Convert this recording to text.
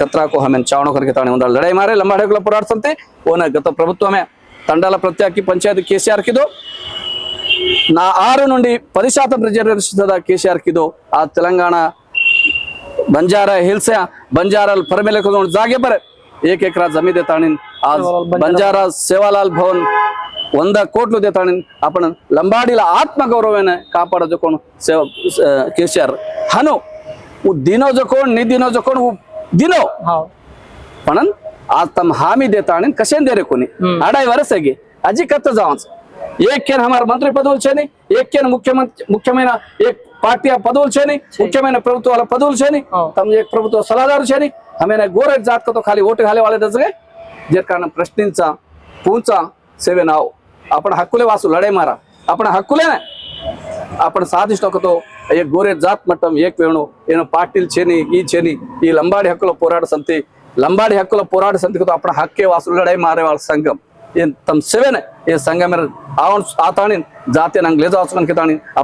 కత్రాకు హమెన్ చావణ కొరికి తానే ఉండాలి లడాయి మారే లంబాడి హక్కుల పోరాడుతుంటే ఓన గత ప్రభుత్వమే తండాల ప్రత్యేక పంచాయతీ కేసీఆర్ కిదో నా 6 నుండి 10% రిజర్వేషన్ కేసీఆర్ కిదో ఆ తెలంగాణ बंजारा हिल्स बंजारा फरमेले को जागे पर 1 एकरा जमीन देतानी आज बंजारा सेवालाल भवन 100 कोట్లు देतानी आपण लंबाडीला आत्मगौरवाने कापाडो कोण केसीआर हनो दिनो जो कोण नि दिनो जो कोण दिनो पण आज तम हामी देतानी कशें देरे कोणी 2.5 वर्ष गे अजी कत जावच एक केन हमार मंत्री पदवुल छेनी एक केन मुख्यमंत्री एक पार्टी पदवुल छेनी मुख्यమైన ప్రభుత్వాల పదవులు छेनी तम एक ప్రభుత్వ సలహాదారు छेनी हमें गोरे जात को तो खाली वोट घाले वाले दसगे जे कारण प्रश्नींचा पूंचा सेवे नाव आपण हक्कुले वासू लढाई मारा आपण हक्कुले ना आपण साधिष्ट तो एक गोरे जात मट्टम एक वेणु ಏನು ಪಾಟೀಲ್ छेनी ಈ छेनी ಈ ಲಂಬಾಡಿ ಹಕ್ಕುల పోరాಟ సమితి लंबाडी हक्कुల పోరాಟ समिति को आपण हक्के वासू लढाई मारे वाला संगम ये तम सेवे ने ये संगम आवन आतानी जाते नंग ले जाओ के तानी